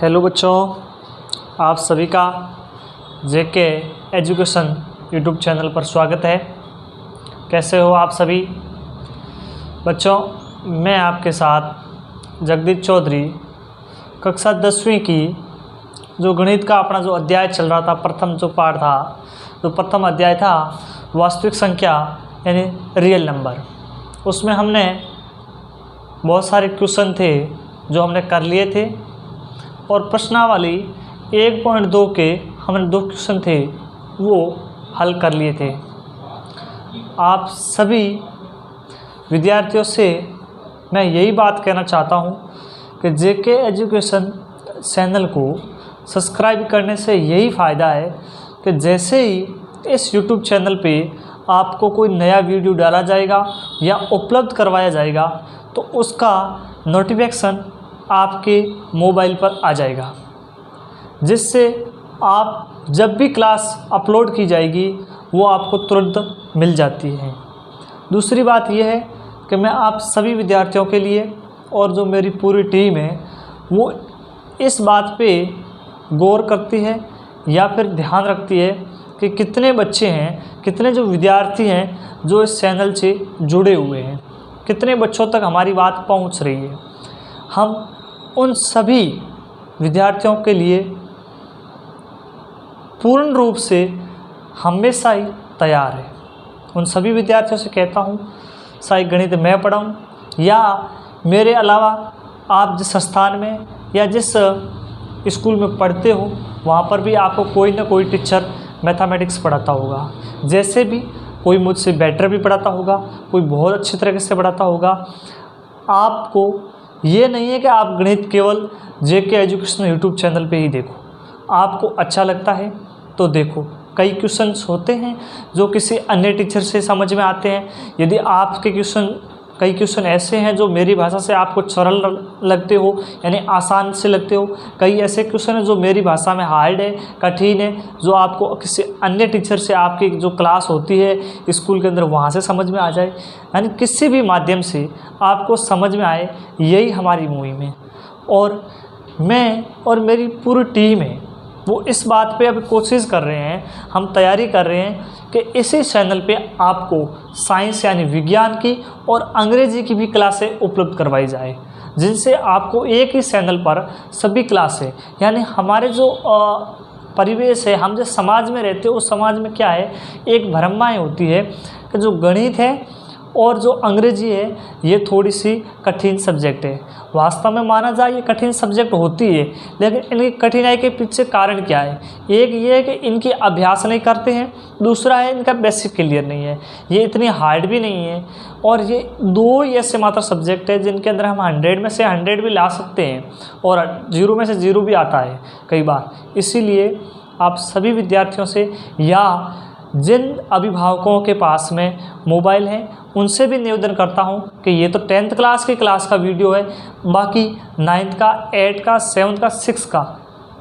Hello बच्चों, आप सभी का जेके एजुकेशन यूट्यूब चैनल पर स्वागत है। कैसे हो आप सभी बच्चों? मैं आपके साथ जगदीश चौधरी कक्षा 10वीं की जो गणित का अपना जो अध्याय चल रहा था, प्रथम जो पाठ था, जो प्रथम अध्याय था वास्तविक संख्या यानी रियल नंबर, उसमें हमने बहुत सारे क्वेश्चन थे जो हमने कर लिए थे और प्रश्नावली 1.2 के हमने 2 क्वेश्चन थे वो हल कर लिए थे। आप सभी विद्यार्थियों से मैं यही बात कहना चाहता हूँ कि जेके एजुकेशन चैनल को सब्सक्राइब करने से यही फ़ायदा है कि जैसे ही इस यूट्यूब चैनल पे आपको कोई नया वीडियो डाला जाएगा या उपलब्ध करवाया जाएगा तो उसका नोटिफिकेशन आपके मोबाइल पर आ जाएगा, जिससे आप जब भी क्लास अपलोड की जाएगी वो आपको तुरंत मिल जाती है। दूसरी बात यह है कि मैं आप सभी विद्यार्थियों के लिए और जो मेरी पूरी टीम है वो इस बात पे गौर करती है या फिर ध्यान रखती है कि कितने बच्चे हैं, कितने जो विद्यार्थी हैं जो इस चैनल से जुड़े हुए हैं, कितने बच्चों तक हमारी बात पहुंच रही है। हम उन सभी विद्यार्थियों के लिए पूर्ण रूप से हमेशा ही तैयार है। उन सभी विद्यार्थियों से कहता हूँ, चाहे गणित मैं पढ़ाऊँ या मेरे अलावा आप जिस संस्थान में या जिस स्कूल में पढ़ते हो वहाँ पर भी आपको कोई ना कोई टीचर मैथमेटिक्स पढ़ाता होगा। जैसे भी कोई मुझसे बेटर भी पढ़ाता होगा, कोई बहुत अच्छी तरीके से पढ़ाता होगा। आपको ये नहीं है कि आप गणित केवल जेके एजुकेशन यूट्यूब चैनल पे ही देखो। आपको अच्छा लगता है तो देखो। कई क्वेश्चंस होते हैं जो किसी अन्य टीचर से समझ में आते हैं। यदि आपके कई क्वेश्चन ऐसे हैं जो मेरी भाषा से आपको सरल लगते हो यानी आसान से लगते हो, कई ऐसे क्वेश्चन हैं जो मेरी भाषा में हार्ड है, कठिन है, जो आपको किसी अन्य टीचर से आपकी जो क्लास होती है स्कूल के अंदर वहाँ से समझ में आ जाए, यानी किसी भी माध्यम से आपको समझ में आए, यही हमारी मुहिम है। और मैं और मेरी पूरी टीम है वो इस बात पे अब कोशिश कर रहे हैं, हम तैयारी कर रहे हैं कि इसी चैनल पे आपको साइंस यानी विज्ञान की और अंग्रेजी की भी क्लासें उपलब्ध करवाई जाए, जिनसे आपको एक ही चैनल पर सभी क्लासें यानी हमारे जो परिवेश है, हम जो समाज में रहते हैं उस समाज में क्या है, एक भ्रमाएँ होती है कि जो गणित है और जो अंग्रेजी है ये थोड़ी सी कठिन सब्जेक्ट है। वास्तव में माना जाए ये कठिन सब्जेक्ट होती है, लेकिन इनकी कठिनाई के पीछे कारण क्या है? एक ये है कि इनकी अभ्यास नहीं करते हैं, दूसरा है इनका बेसिक क्लियर नहीं है, ये इतनी हार्ड भी नहीं है। और ये 2 ही ऐसे मात्र सब्जेक्ट है जिनके अंदर हम 100 में से 100 भी ला सकते हैं और 0 में से 0 भी आता है कई बार। इसीलिए आप सभी विद्यार्थियों से या जिन अभिभावकों के पास में मोबाइल है उनसे भी निवेदन करता हूं कि ये तो 10th क्लास की क्लास का वीडियो है, बाकी 9th का, 8th का, 7th का, 6th का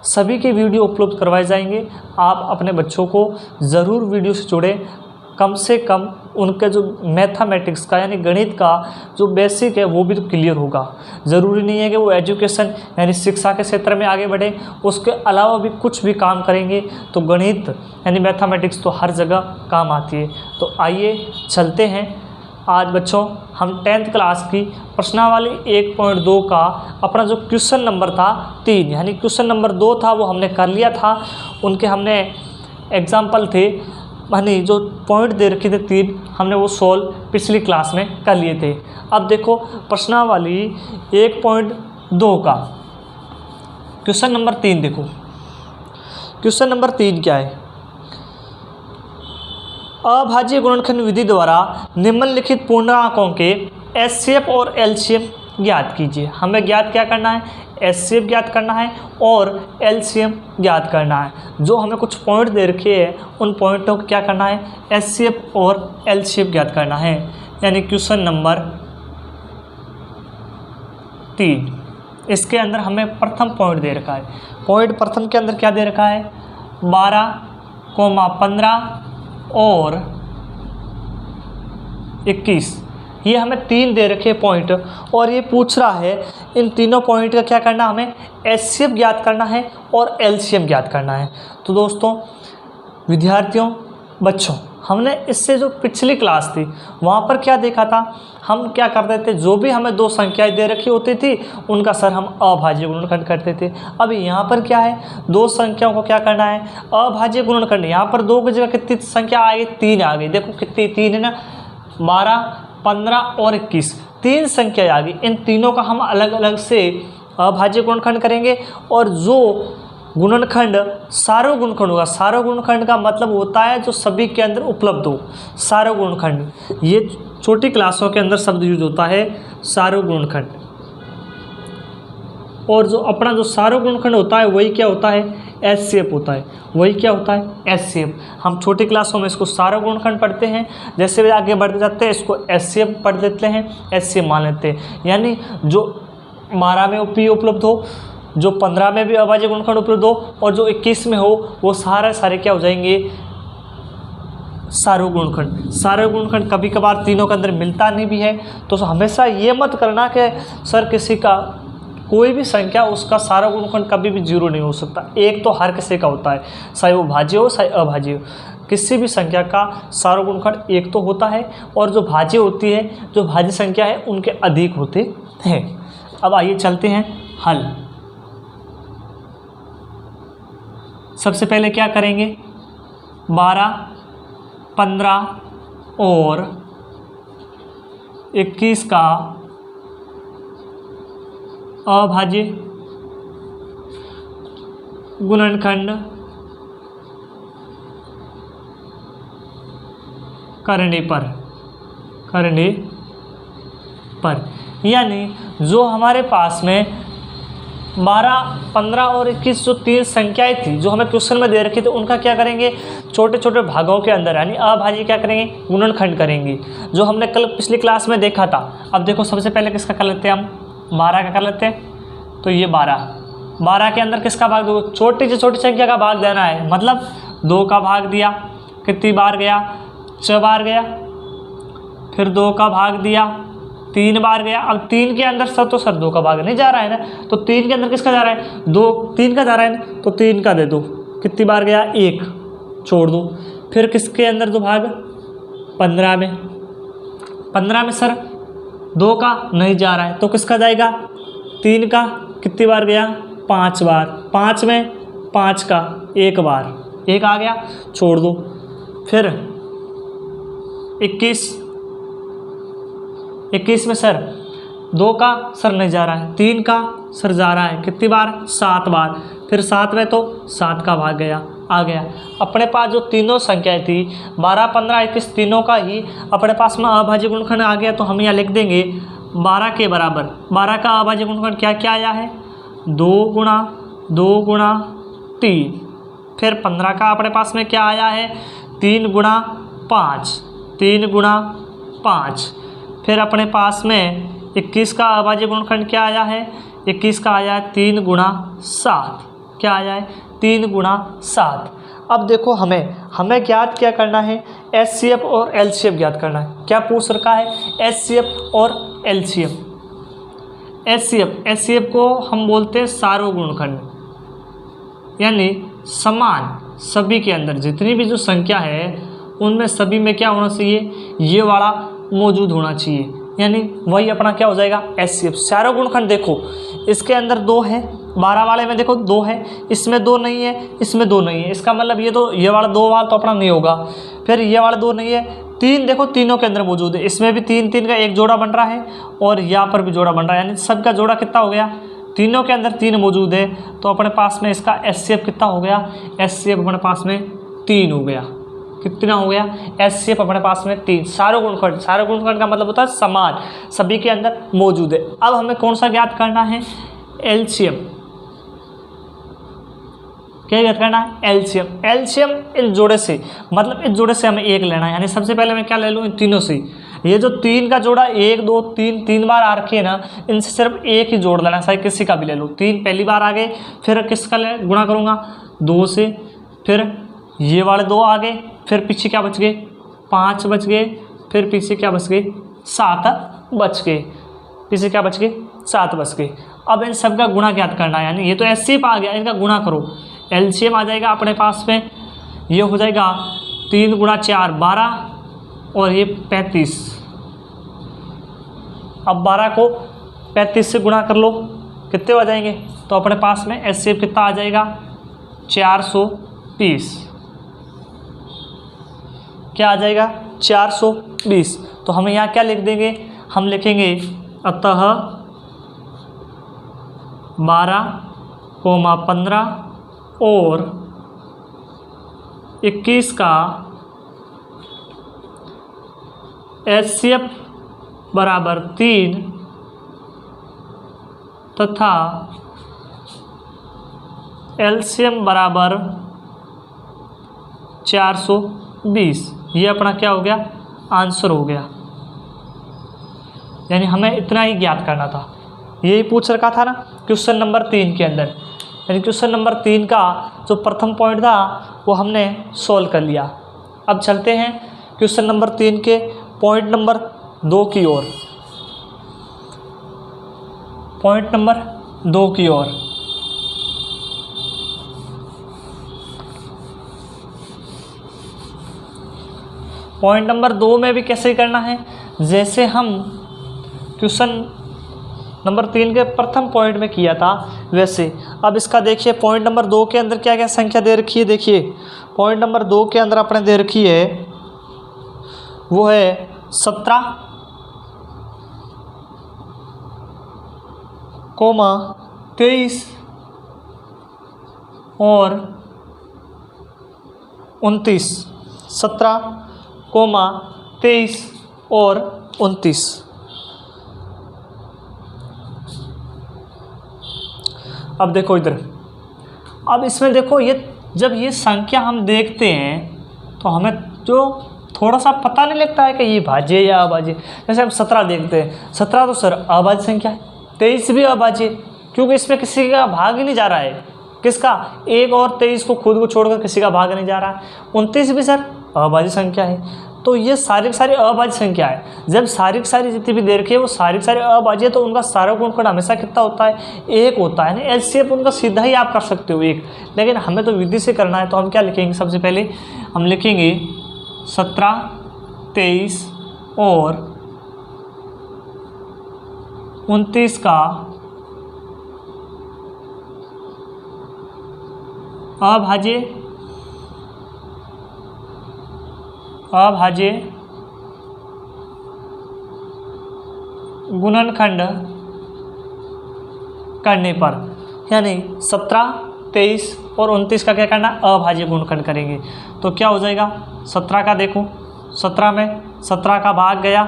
सभी के वीडियो उपलब्ध करवाए जाएंगे। आप अपने बच्चों को ज़रूर वीडियो से जुड़ें, कम से कम उनके जो मैथमेटिक्स का यानी गणित का जो बेसिक है वो भी तो क्लियर होगा। ज़रूरी नहीं है कि वो एजुकेशन यानी शिक्षा के क्षेत्र में आगे बढ़े, उसके अलावा भी कुछ भी काम करेंगे तो गणित यानी मैथमेटिक्स तो हर जगह काम आती है। तो आइए चलते हैं। आज बच्चों हम 10th क्लास की प्रश्नावली 1.2 का अपना जो क्वेश्चन नंबर था 3 यानी क्वेश्चन नंबर 2 था वो हमने कर लिया था। उनके हमने एग्जाम्पल थे यानी जो पॉइंट दे रखे थे 3 हमने वो सोल्व पिछली क्लास में कर लिए थे। अब देखो प्रश्नावली 1.2 का क्वेश्चन नंबर 3 देखो। क्वेश्चन नंबर 3 क्या है? अभाज्य गुणनखंड विधि द्वारा निम्नलिखित पूर्णांकों के एचसीएफ और एलसीएम ज्ञात कीजिए। हमें ज्ञात क्या करना है? एचसीएफ ज्ञात करना है और एलसीएम ज्ञात करना है। जो हमें कुछ पॉइंट दे रखे हैं उन पॉइंटों को क्या करना है? एचसीएफ और एलसीएम ज्ञात करना है। यानी क्वेश्चन नंबर 3 इसके अंदर हमें प्रथम पॉइंट दे रखा है। पॉइंट प्रथम के अंदर क्या दे रखा है? 12, 15 और 21 ये हमें 3 दे रखे पॉइंट और ये पूछ रहा है इन तीनों पॉइंट का क्या करना, हमें एचसीएफ ज्ञात करना है और एलसीएम ज्ञात करना है। तो दोस्तों, विद्यार्थियों, बच्चों, हमने इससे जो पिछली क्लास थी वहाँ पर क्या देखा था, हम क्या करते थे, जो भी हमें 2 संख्याएं दे रखी होती थी उनका सर हम अभाज्य गुणनखंड करते थे। अब यहाँ पर क्या है, 2 संख्याओं को क्या करना है, अभाज्य गुणनखंड। यहाँ पर 2 की जगह कितनी संख्या आ गई, 3 आ गई। देखो कितनी, 3 है ना, 12, 15 और 21, 3 संख्या आ गई। इन तीनों का हम अलग अलग से अभाज्य गुणनखंड करेंगे और जो गुणनखंड सार्वग गुणनखंड होगा, सार्वग गुणनखंड का मतलब होता है जो सभी के अंदर उपलब्ध हो, सार्वग गुणनखंड। ये छोटी क्लासों के अंदर शब्द यूज होता है सार्वग गुणनखंड। और जो अपना जो सार्वग गुणनखंड होता है वही क्या होता है, एचसीएफ होता है। वही क्या होता है, एचसीएफ। हम छोटी क्लासों में इसको सार्वग गुणनखंड पढ़ते हैं, जैसे भी आगे बढ़ते जाते हैं इसको एचसीएफ पढ़ देते हैं, एचसीएफ मान लेते हैं। यानी जो 12 में उपलब्ध हो, जो 15 में भी अभाज्य गुणनखंड उपलब्ध हो और जो 21 में हो, वो सारे क्या हो जाएंगे, सार्वग गुणनखंड। सार्वग गुणनखंड कभी कभार तीनों के अंदर मिलता नहीं भी है, तो हमेशा ये मत करना कि सर किसी का कोई भी संख्या उसका सार्वग गुणनखंड कभी भी 0 नहीं हो सकता। एक तो हर किसी का होता है, चाहे वो भाज्य हो चाहे अभाज्य हो, किसी भी संख्या का सार्वग गुणनखंड एक तो होता है और जो भाज्य होती है, जो भाज्य संख्या है उनके अधिक होते हैं। अब आइए चलते हैं हल। सबसे पहले क्या करेंगे, 12, 15 और 21 का अभाज्य गुणनखंड करने पर यानी जो हमारे पास में 12, 15 और 21 जो 3 संख्याएं थी जो हमें क्वेश्चन में दे रखी थी, उनका क्या करेंगे, छोटे छोटे भागों के अंदर यानी अभाज्य क्या करेंगे, गुणनखंड करेंगे, जो हमने कल पिछली क्लास में देखा था। अब देखो सबसे पहले किसका कर लेते हैं, हम 12 का कर लेते हैं। तो ये 12 के अंदर किसका भाग दो, छोटी से छोटी संख्या का भाग देना है, मतलब 2 का भाग दिया, कितनी बार गया, 6 बार गया। फिर 2 का भाग दिया, 3 बार गया। अब 3 के अंदर सर 2 का भाग नहीं जा रहा है ना, तो 3 के अंदर किसका जा रहा है, 3 का जा रहा है ना, तो 3 का दे दो। कितनी बार गया, 1 छोड़ दो। फिर किसके अंदर दो भाग, 15 में। 15 में सर 2 का नहीं जा रहा है, तो किसका जाएगा, 3 का। कितनी बार गया, 5 बार। 5 में 5 का 1 बार, 1 आ गया, छोड़ दो। फिर 21 में सर 2 का सर नहीं जा रहा है, 3 का सर जा रहा है, कितनी बार, 7 बार। फिर 7 में तो 7 का भाग गया, आ गया। अपने पास जो तीनों संख्याएं थी 12, 15, 21 तीनों का ही अपने पास में अभाज्य गुणनखंड आ गया। तो हम यहाँ लिख देंगे 12 के बराबर 12 का अभाज्य गुणनखंड क्या क्या आया है, 2 गुणा 3। फिर 15 का अपने पास में क्या आया है, 3 गुणा 5। फिर अपने पास में 21 का अभाज्य गुणनखंड क्या आया है, 21 का आया है 3 गुणा 7। क्या आया है, 3 गुणा 7। अब देखो हमें ज्ञात क्या करना है, एचसीएफ और एलसीएफ ज्ञात करना है। क्या पूछ रखा है, एचसीएफ और एलसीएफ। एचसीएफ को हम बोलते हैं सार्वग गुणनखंड, यानी समान सभी के अंदर जितनी भी जो संख्या है उनमें सभी में क्या होना चाहिए, ये वाला मौजूद होना चाहिए, यानी वही अपना क्या हो जाएगा, एचसीएफ। सार्वग गुणनखंड देखो इसके अंदर 2 है, 12 वाले में देखो 2 है, इसमें 2 नहीं है, इसमें 2 नहीं है, इसका मतलब ये वाला 2 वाला तो अपना नहीं होगा। फिर ये वाला 2 नहीं है, 3 देखो तीनों के अंदर मौजूद है, इसमें भी 3 का एक जोड़ा बन रहा है और यहाँ पर भी जोड़ा बन रहा है, यानी सबका जोड़ा कितना हो गया, तीनों के अंदर 3 मौजूद है। तो अपने पास में इसका एचसीएफ कितना हो गया, एचसीएफ अपने पास में 3 हो गया। कितना हो गया, एचसीएफ अपने पास में 3। सार्वग गुणनखंड का मतलब होता है समान सभी के अंदर मौजूद है। अब हमें कौन सा ज्ञात करना है, एलसीएम। क्या ज्ञात करना है, एलसीएम इस जोड़े से, मतलब इस जोड़े से हमें 1 लेना है। यानी सबसे पहले मैं क्या ले लूँ, इन तीनों से। ये जो 3 का जोड़ा 1, 2, 3 बार आ रखी है ना, इनसे सिर्फ 1 ही जोड़ लेना है, चाहे किसी का भी ले लो। 3 पहली बार आ गए, फिर किसका गुणा करूँगा, 2 से। फिर ये वाले 2 आ गए, फिर पीछे क्या बच गए, 5 बच गए। फिर पीछे क्या बच गए, 7 बच गए। पीछे क्या बच गए? 7 बच गए। अब इन सब का गुणा ज्ञात करना है, यानी ये तो एचसीएफ आ गया, इनका गुणा करो। एलसीएम आ जाएगा अपने पास में, ये हो जाएगा 3 × 4 12 और ये 35। अब 12 को 35 से गुणा कर लो, कितने हो जाएंगे? तो अपने पास में एचसीएफ कितना आ जाएगा? 420। क्या आ जाएगा? 420। तो हम यहाँ क्या लिख देंगे? हम लिखेंगे अतः 12,15 और 21 का एचसीएफ बराबर 3 तथा एलसीएम बराबर 420। ये अपना क्या हो गया? आंसर हो गया। यानी हमें इतना ही ज्ञात करना था, यही पूछ रखा था ना क्वेश्चन नंबर 3 के अंदर। यानी क्वेश्चन नंबर 3 का जो प्रथम पॉइंट था वो हमने सोल्व कर लिया। अब चलते हैं क्वेश्चन नंबर 3 के पॉइंट नंबर 2 की ओर। पॉइंट नंबर 2 की ओर पॉइंट नंबर 2 में भी कैसे करना है? जैसे हम क्वेश्चन नंबर 3 के प्रथम पॉइंट में किया था वैसे। अब इसका देखिए पॉइंट नंबर 2 के अंदर क्या क्या संख्या दे रखी है। देखिए पॉइंट नंबर 2 के अंदर अपने दे रखी है वो है 17, 23 और 29। 17, 23 और 29। अब देखो इधर, अब इसमें देखो ये जब ये संख्या हम देखते हैं तो हमें जो थोड़ा सा पता नहीं लगता है कि ये भाज्य या अभाज्य। जैसे हम 17 देखते हैं, 17 तो सर अभाज्य संख्या है, 23 भी अभाज्य, क्योंकि इसमें किसी का भाग ही नहीं जा रहा है। किसका? 1 और 23 को खुद को छोड़कर किसी का भाग नहीं जा रहा है। 29 भी सर अभाज्य संख्या है। तो ये सारी अभाज्य संख्या है। जब सारी जितनी भी दे रखी है वो सारी अभाज्य है, तो उनका सारा गुणनखंड हमेशा कितना होता है? 1 होता है ना। एचसीएफ उनका सीधा ही आप कर सकते हो 1, लेकिन हमें तो विधि से करना है। तो हम क्या लिखेंगे? सबसे पहले हम लिखेंगे 17, 23 और 29 का अभाज्य गुणनखंड करने पर, यानी 17, 23 और 29 का क्या करना? अभाज्य गुणनखंड करेंगे। तो क्या हो जाएगा? 17 का देखो, 17 में 17 का भाग गया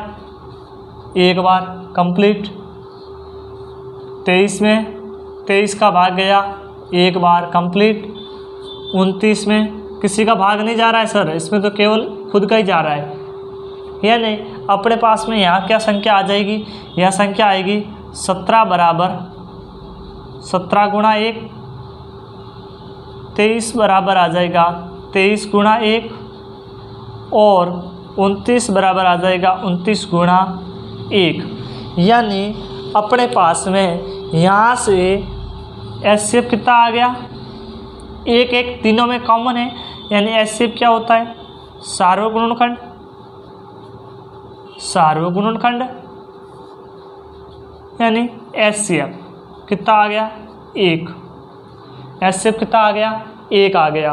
1 बार कंप्लीट। 23 में 23 का भाग गया 1 बार कंप्लीट। 29 में किसी का भाग नहीं जा रहा है सर, इसमें तो केवल खुद का ही जा रहा है। यानी अपने पास में यहाँ क्या संख्या आ जाएगी? यह संख्या आएगी 17 बराबर 17 × 1, 23 बराबर आ जाएगा 23 × 1 और 29 बराबर आ जाएगा 29 × 1। यानी अपने पास में यहाँ से एचसीएफ कितना आ गया? 1 1 तीनों में कॉमन है, यानी एचसीएफ क्या होता है? सार्वगुणनखंड। सार्वगुणनखंड यानी एचसीएफ कितना आ गया? 1। एचसीएफ कितना आ गया? 1 आ गया।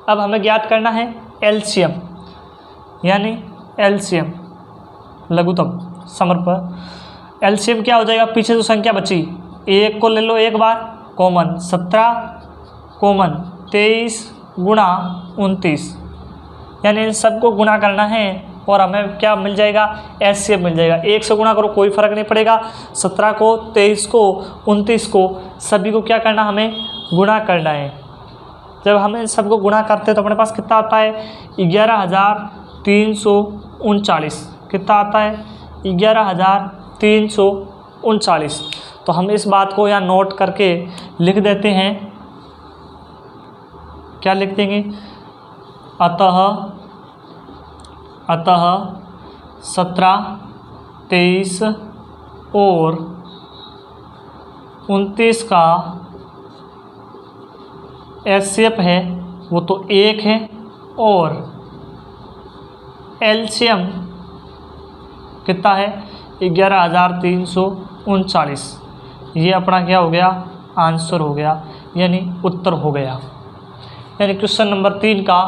अब हमें ज्ञात करना है एलसीएम, यानी एलसीएम लघुत्तम समर्प। एलसीएम क्या हो जाएगा? पीछे जो संख्या बची 1 को ले लो 1 बार कॉमन, 17 कॉमन 23 गुणा 29, यानी इन सबको गुणा करना है और हमें क्या मिल जाएगा? एचसीएफ मिल जाएगा। 1 से गुणा करो कोई फ़र्क नहीं पड़ेगा। 17 को 23 को 29 को सभी को क्या करना? हमें गुणा करना है। जब हम इन सबको गुणा करते हैं तो अपने पास कितना आता है? 11,339। कितना आता है? 11,339। तो हम इस बात को यहाँ नोट करके लिख देते हैं। क्या लिख देंगे? अतः 17 23 और 29 का एचसीएफ है वो तो 1 है, और एलसीएम कितना है 11,339। ये अपना क्या हो गया, आंसर हो गया, यानी उत्तर हो गया। यानी क्वेश्चन नंबर 3 का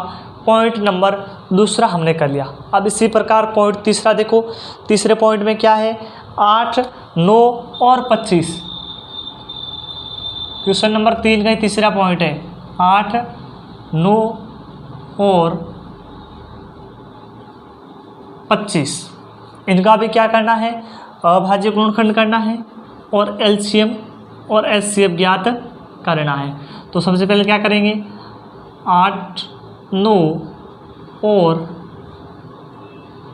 पॉइंट नंबर दूसरा हमने कर लिया। अब इसी प्रकार पॉइंट तीसरा देखो, तीसरे पॉइंट में क्या है 8, 9 और 25। क्वेश्चन नंबर 3 का ही तीसरा पॉइंट है 8, 9 और 25। इनका भी क्या करना है, अभाज्य गुणनखंड करना है और एलसीएम और एचसीएफ ज्ञात करना है। तो सबसे पहले क्या करेंगे, 8, 9 और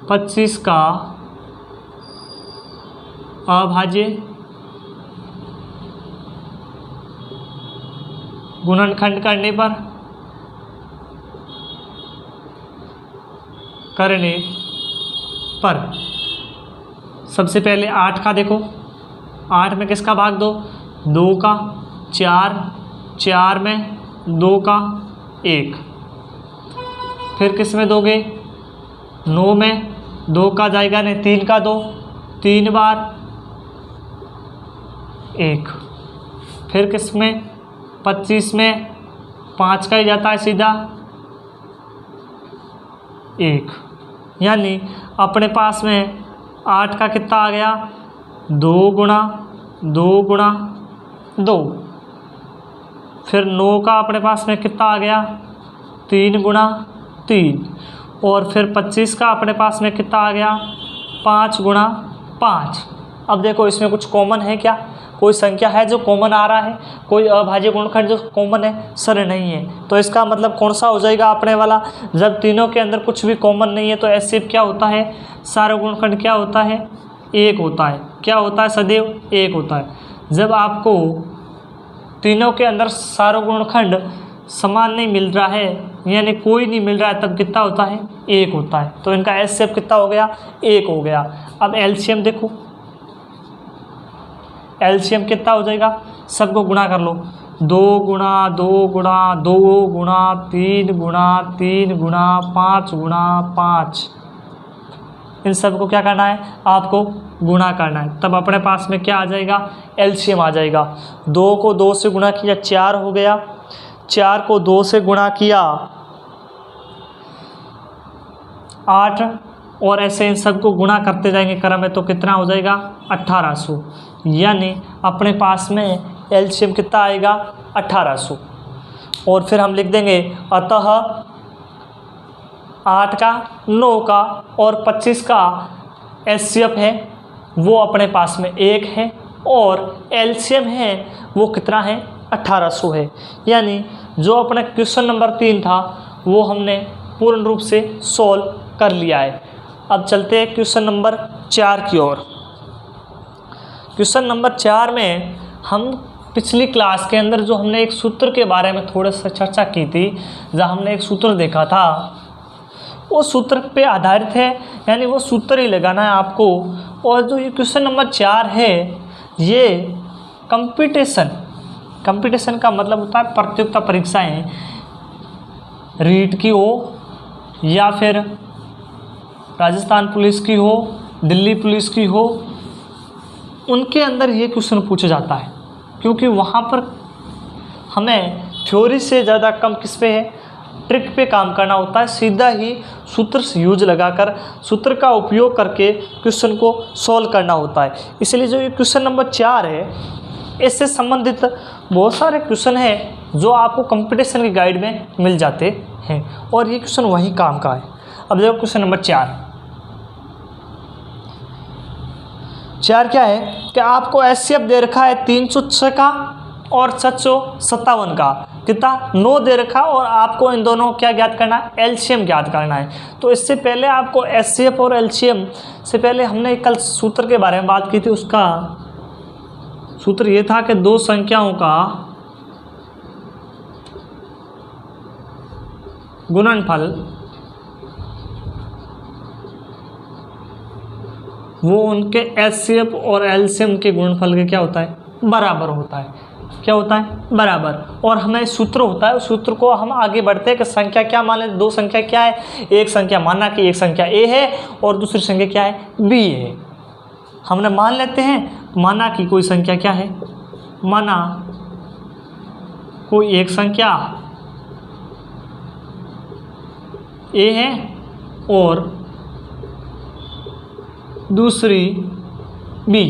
25 का अभाज्य गुणनखंड करने पर सबसे पहले 8 का देखो, 8 में किसका भाग दो, 2 का, 4 में 2 का 1, फिर किस में दोगे, 9 में 2 का जाएगा नहीं, 3 का 2, 3 बार 1, फिर किस में 25 में 5 का ही जाता है सीधा 1। यानी अपने पास में 8 का कितना आ गया, 2 गुणा 2 गुणा 2, फिर 9 का अपने पास में कितना आ गया, 3 गुणा 3, और फिर 25 का अपने पास में कितना आ गया, 5 गुणा 5। अब देखो इसमें कुछ कॉमन है क्या, कोई संख्या है जो कॉमन आ रहा है, कोई अभाज्य गुणनखंड जो कॉमन है, सर नहीं है। तो इसका मतलब कौन सा हो जाएगा अपने वाला, जब तीनों के अंदर कुछ भी कॉमन नहीं है तो एचसीएफ क्या होता है, सारा गुणनखंड क्या होता है, 1 होता है। क्या होता है, सदैव 1 होता है। जब आपको तीनों के अंदर सारा गुणनखंड समान नहीं मिल रहा है, यानी कोई नहीं मिल रहा है, तब कितना होता है, 1 होता है। तो इनका एचसीएफ कितना हो गया, 1 हो गया। अब एलसीएम देखो, एलसीएम कितना हो जाएगा, सबको गुणा कर लो, 2 गुणा 2 गुणा 2 गुणा 3 गुणा 3 गुणा 5 गुणा 5, इन सबको क्या करना है, आपको गुणा करना है। तब अपने पास में क्या आ जाएगा, एलसीएम आ जाएगा। 2 को 2 से गुणा किया 4 हो गया, 4 को 2 से गुणा किया 8, और ऐसे इन सबको गुणा करते जाएंगे क्रम में, तो कितना हो जाएगा 1800। यानी अपने पास में एलसीएम कितना आएगा, 1800। और फिर हम लिख देंगे अतः 8 का, 9 का और 25 का एचसीएफ है वो अपने पास में 1 है, और एलसीएम है वो कितना है, 1800 है। यानी जो अपना क्वेश्चन नंबर 3 था वो हमने पूर्ण रूप से सॉल्व कर लिया है। अब चलते हैं क्वेश्चन नंबर 4 की ओर। क्वेश्चन नंबर 4 में हम पिछली क्लास के अंदर जो हमने एक सूत्र के बारे में थोड़ा सा चर्चा की थी, जहाँ हमने एक सूत्र देखा था, वो सूत्र पे आधारित है, यानी वो सूत्र ही लगाना है आपको। और जो ये क्वेश्चन नंबर 4 है ये कंपटीशन का मतलब होता है प्रतियोगिता परीक्षाएं, रीट की हो या फिर राजस्थान पुलिस की हो, दिल्ली पुलिस की हो, उनके अंदर ये क्वेश्चन पूछा जाता है, क्योंकि वहाँ पर हमें थ्योरी से ज़्यादा कम किस पे है, ट्रिक पे काम करना होता है। सीधा ही सूत्र से यूज लगाकर, सूत्र का उपयोग करके क्वेश्चन को सॉल्व करना होता है। इसलिए जो ये क्वेश्चन नंबर 4 है, इससे संबंधित बहुत सारे क्वेश्चन हैं जो आपको कंपटीशन की गाइड में मिल जाते हैं, और ये क्वेश्चन वही काम का है। अब देखो क्वेश्चन नंबर 4 क्या है कि आपको एचसीएफ दे रखा है 306 का और 757 का, कितना 9 दे रखा, और आपको इन दोनों क्या ज्ञात करना है, एलसीएम ज्ञात करना है। तो इससे पहले आपको एचसीएफ और एलसीएम से पहले हमने कल सूत्र के बारे में बात की थी। उसका सूत्र ये था कि दो संख्याओं का गुणनफल वो उनके एचसीएफ और एलसीएम के गुणनफल के क्या होता है, बराबर होता है। क्या होता है, बराबर। और हमें सूत्र होता है, उस सूत्र को हम आगे बढ़ते हैं कि संख्या क्या मान लें, दो संख्या क्या है, एक संख्या माना कि एक संख्या ए है और दूसरी संख्या क्या है, बी है। हमने मान लेते हैं, माना कि कोई संख्या क्या है, माना कोई एक संख्या ए है और दूसरी बी,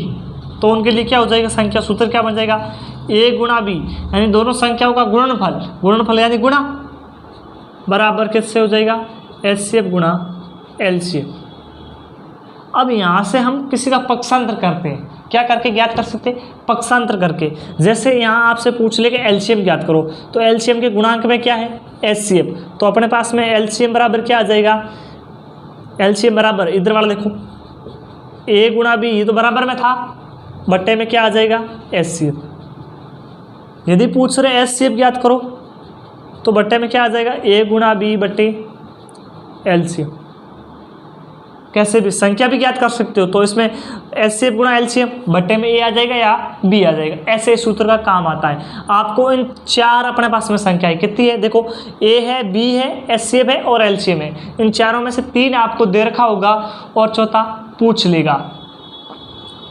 तो उनके लिए क्या हो जाएगा, संख्या सूत्र क्या बन जाएगा, ए गुणा बी, यानी दोनों संख्याओं का गुणनफल, गुणनफल यानी गुणा, बराबर किससे हो जाएगा, एचसीएफ गुणा एलसीएफ। अब यहाँ से हम किसी का पक्षांतर करते हैं, क्या करके ज्ञात कर सकते हैं, पक्षांतर करके। जैसे यहाँ आपसे पूछ ले कि एलसीएम ज्ञात करो, तो एलसीएम के गुणांक में क्या है, एचसीएफ, तो अपने पास में एलसीएम बराबर क्या आ जाएगा, एलसीएम बराबर इधर वाला देखो ए गुणा बी, ये तो बराबर में था, बट्टे में क्या आ जाएगा, एचसीएफ। यदि पूछ रहे एचसीएफ ज्ञात करो तो बट्टे में क्या आ जाएगा, ए गुणा बी बट्टे एलसीएम। कैसे भी संख्या भी ज्ञात कर सकते हो, तो इसमें एचसीएफ गुणा एलसीएम, बट्टे में ए आ जाएगा या बी आ जाएगा, ऐसे सूत्र का काम आता है। आपको इन चार अपने पास में संख्या है, कितनी है, देखो ए है, बी है, एचसीएफ है और एलसीएम है। इन चारों में से तीन आपको दे रखा होगा और चौथा पूछ लेगा,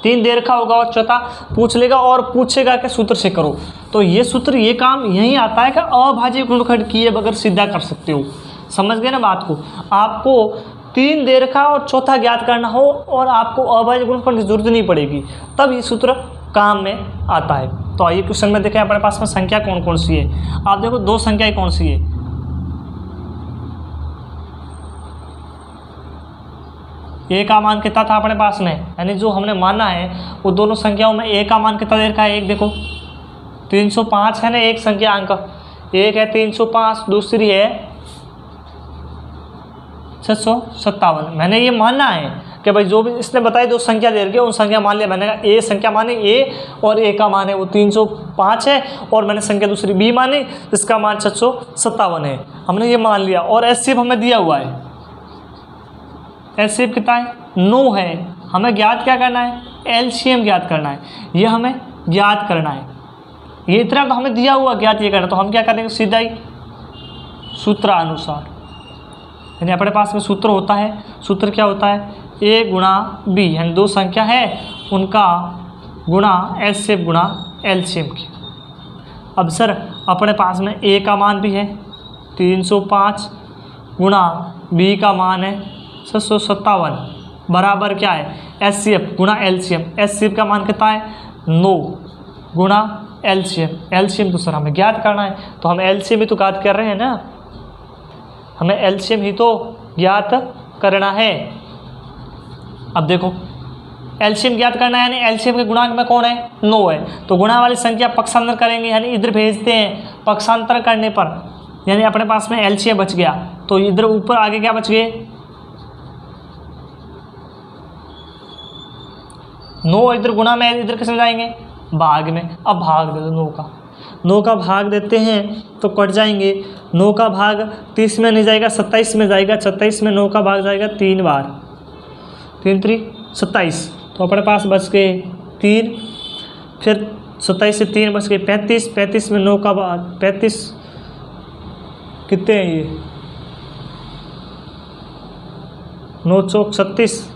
तीन दे रखा होगा और चौथा पूछ लेगा और पूछेगा कि सूत्र से करो। तो ये सूत्र, ये काम यही आता है कि अभाज्य गुणनखंड किए बगैर सीधा कर सकते हो। समझ गए ना बात को। आपको तीन दे रखा और चौथा ज्ञात करना हो और आपको अभाज्य गुणनखंड की जरूरत नहीं पड़ेगी, तब ये सूत्र काम में आता है। तो आइए क्वेश्चन में देखें अपने पास में संख्या कौन कौन सी है। आप देखो दो संख्याएं कौन सी है, ए का मान कितना था अपने पास में, यानी जो हमने माना है वो दोनों संख्याओं में ए का मान कितना दे रखा है, एक देखो 305 है ना, एक संख्या अंक, एक है 305, दूसरी है 657। मैंने ये मानना है कि भाई जो भी इसने बताई दो संख्या दे रखी है उन संख्या मान लिया। मैंने कहा ए संख्या माने ए और ए का मान है वो 305 है, और मैंने संख्या दूसरी बी मानी जिसका मान 657 है, हमने ये मान लिया। और एचसीएफ हमें दिया हुआ है, एचसीएफ कितना है, 9 है। हमें ज्ञात क्या करना है, एलसीएम ज्ञात करना है, ये हमें ज्ञात करना है। ये इतना तो हमें दिया हुआ ज्ञात ये करना, तो हम क्या करेंगे, सीधा ही सूत्रानुसार, यानी अपने पास में सूत्र होता है, सूत्र क्या होता है, ए गुणा बी, यानी दो संख्या है उनका गुणा एचसीएफ गुणा एलसीएम की। अब सर अपने पास में ए का मान भी है 305 गुणा बी का मान है 657 बराबर क्या है, एचसीएफ गुणा एलसीएम। एचसीएफ का मान कितना है, 9 गुणा एलसीएम। एलसीएम तो सर हमें ज्ञात करना है, तो हम एलसीएम ही तो ज्ञात कर रहे हैं ना, हमें एलसीएम ही तो ज्ञात करना है। अब देखो एलसीएम ज्ञात करना है, यानी एलसीएम के गुणांक में कौन है, 9 है, तो गुणा वाली संख्या पक्षांतर करेंगे, यानी इधर भेजते हैं। पक्षांतर करने पर यानी अपने पास में एलसीएम बच गया, तो इधर ऊपर आगे क्या बच गए, 9 इधर गुणा में, इधर किसमें जाएंगे, भाग में। अब भाग दे दो 9 का भाग देते हैं तो कट जाएंगे। 9 का भाग 30 में नहीं जाएगा, 27 में जाएगा। 27 में 9 का भाग जाएगा 3 बार, 3 3 27, तो अपने पास बच गए 3। फिर 27 से 3 बच गए 35, 35 में 9 का भाग 35 कितने हैं ये, 9 चौक 36,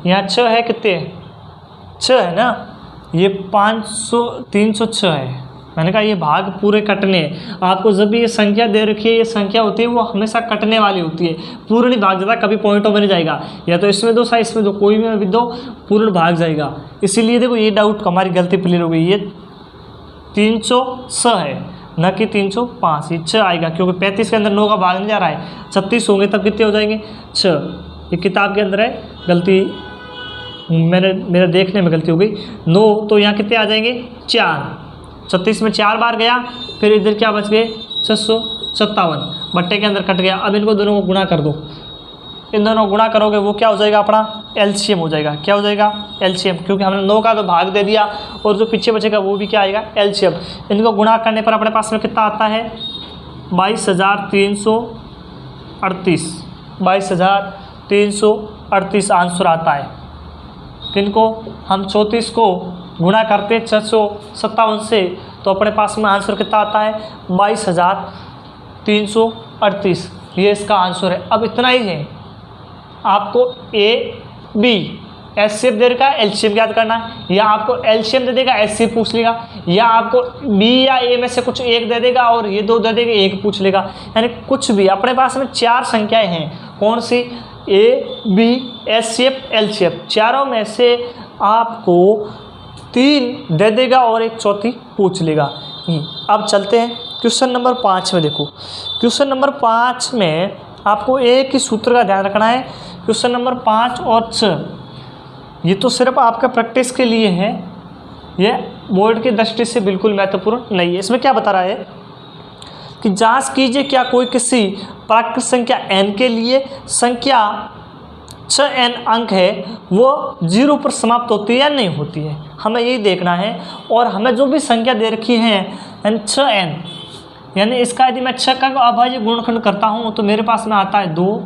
यहाँ 6 है, कितने 6 है ना, ये 306 है। मैंने कहा ये भाग पूरे कटने हैं। आपको जब भी ये संख्या दे रखी है, ये संख्या होती है वो हमेशा कटने वाली होती है, पूर्ण नहीं भाग जाता, कभी पॉइंटों में नहीं जाएगा, या तो इसमें दो सा इसमें दो, कोई भी दो पूर्ण भाग जाएगा। इसीलिए देखो ये डाउट हमारी गलती क्लियर हो गई, ये 306 है न कि 305, ये 6 आएगा क्योंकि 35 के अंदर 9 का भाग नहीं जा रहा है। 36 होंगे तब कितने हो जाएंगे, 6। ये किताब के अंदर है, गलती मेरा देखने में गलती हो गई। 9 तो यहाँ कितने आ जाएंगे, 4। 36 में 4 बार गया, फिर इधर क्या बच गए 657, बट्टे के अंदर कट गया। अब इनको दोनों को गुणा कर दो, इन दोनों को गुणा करोगे वो क्या हो जाएगा, अपना एलसीएम हो जाएगा। क्या हो जाएगा, एलसीएम, क्योंकि हमने 9 का तो भाग दे दिया और जो पीछे बचेगा वो भी क्या आएगा, एलसीएम। इनको गुणा करने पर अपने पास में कितना आता है, 22,338, 22,338 आंसर आता है। किनको हम 34 को गुणा करते 657 से, तो अपने पास में आंसर कितना आता है 22,338। ये इसका आंसर है। अब इतना ही है, आपको ए बी एचसीएफ दे देगा, एलसीएम याद करना है, या आपको एलसीएम दे देगा, एचसीएफ पूछ लेगा, या आपको बी या ए में से कुछ एक दे देगा और ये दो दे देगा, एक पूछ लेगा। यानी कुछ भी अपने पास में 4 संख्याएं हैं, कौन सी, ए बी एचसीएफ एलसीएफ, चारों में से आपको 3 दे देगा और एक चौथी पूछ लेगा। अब चलते हैं क्वेश्चन नंबर 5 में। देखो क्वेश्चन नंबर 5 में आपको एक ही सूत्र का ध्यान रखना है। क्वेश्चन नंबर 5 और 6 ये तो सिर्फ आपका प्रैक्टिस के लिए है, ये बोर्ड की दृष्टि से बिल्कुल महत्वपूर्ण नहीं है। इसमें क्या बता रहा है कि जांच कीजिए क्या कोई किसी प्राकृत संख्या n के लिए संख्या 6n अंक है वो 0 पर समाप्त होती है या नहीं होती है, हमें यही देखना है। और हमें जो भी संख्या दे रखी है 6n, यानी इसका यदि मैं 6 का अभाज्य गुणनखंड करता हूँ तो मेरे पास में आता है 2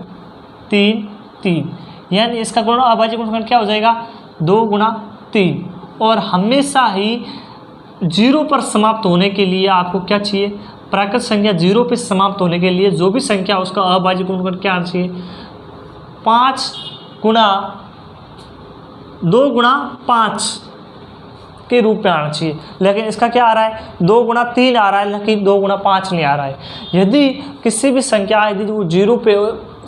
3 3, यानी इसका गुण अभाज्य गुणनखंड क्या हो जाएगा 2 गुणा 3। और हमेशा ही 0 पर समाप्त होने के लिए आपको क्या चाहिए, प्राकृत संख्या 0 पर समाप्त होने के लिए जो भी संख्या उसका अभाज्य गुणनखंड क्या आना चाहिए 5 गुणा 2 गुणा 5 के रूप में आना चाहिए। लेकिन इसका क्या आ रहा है 2 गुणा 3 आ रहा है, लेकिन 2 गुणा 5 नहीं आ रहा है। यदि किसी भी संख्या यदि वो 0 पे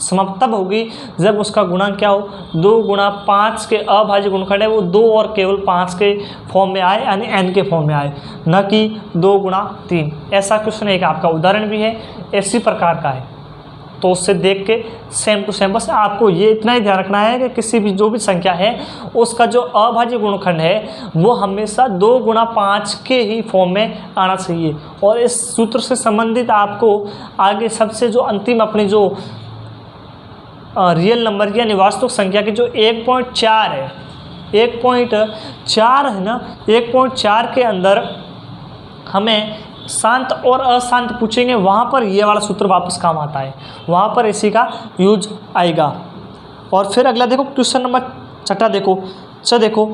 समाप्त तब होगी जब उसका गुणा क्या हो 2 गुणा 5 के अभाज्य गुणनखंड है वो 2 और केवल 5 के फॉर्म में आए, यानी n के फॉर्म में आए, न कि 2 गुणा 3। ऐसा क्वेश्चन एक आपका उदाहरण भी है, इसी प्रकार का है, तो उससे देख के सेम टू सेम। बस आपको ये इतना ही ध्यान रखना है कि किसी भी जो भी संख्या है उसका जो अभाज्य गुणनखंड है वो हमेशा 2 गुणा 5 के ही फॉर्म में आना चाहिए। और इस सूत्र से संबंधित आपको आगे सबसे जो अंतिम अपनी जो रियल नंबर की यानी वास्तविक संख्या की जो 1.4 है, 1.4 है ना, 1.4 के अंदर हमें शांत और अशांत पूछेंगे, वहाँ पर ये वाला सूत्र वापस काम आता है, वहाँ पर इसी का यूज आएगा। और फिर अगला देखो क्वेश्चन नंबर 6 देखो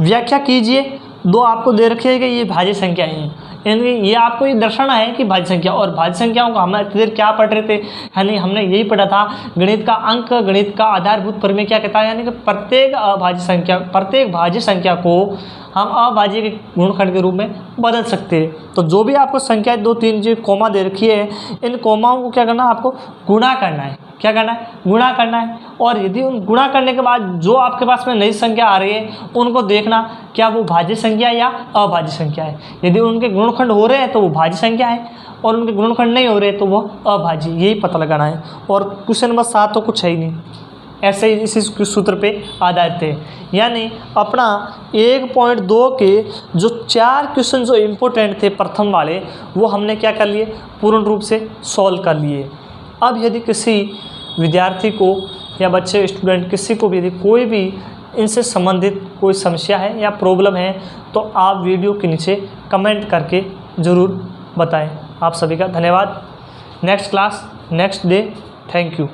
व्याख्या कीजिए। 2 आपको दे रखे हैं कि ये भाज्य संख्या है, यानी ये आपको ये दर्शाना है कि भाज्य संख्या। और भाज्य संख्याओं को हम इतनी देर क्या पढ़ रहे थे, यानी हमने यही पढ़ा था गणित का अंक, गणित का आधारभूत प्रमेय क्या कहता है, यानी कि प्रत्येक भाज्य संख्या को हम अभाज्य के गुणनखंड के रूप में बदल सकते हैं। तो जो भी आपको संख्या 2 3 जो कोमा दे रखी है, इन कोमाओं को क्या करना है, आपको गुणा करना है। क्या करना है, गुणा करना है। और यदि उन गुणा करने के बाद जो आपके पास में नई संख्या आ रही है उनको देखना क्या वो भाज्य संख्या या अभाज्य संख्या है। यदि उनके गुणनखंड हो रहे हैं तो वो भाज्य संख्या है, और उनके गुणनखंड नहीं हो रहे तो वो अभाज्य, यही पता लगाना है। और क्वेश्चन नंबर 7 तो कुछ है ही नहीं, ऐसे ही इसी सूत्र पे आधारित है। यानी अपना 1.2 के जो 4 क्वेश्चन जो इम्पोर्टेंट थे प्रथम वाले, वो हमने क्या कर लिए, पूर्ण रूप से सॉल्व कर लिए। अब यदि किसी विद्यार्थी को या बच्चे स्टूडेंट किसी को भी यदि कोई भी इनसे संबंधित कोई समस्या है या प्रॉब्लम है तो आप वीडियो के नीचे कमेंट करके ज़रूर बताएं। आप सभी का धन्यवाद। Next class next day, thank you.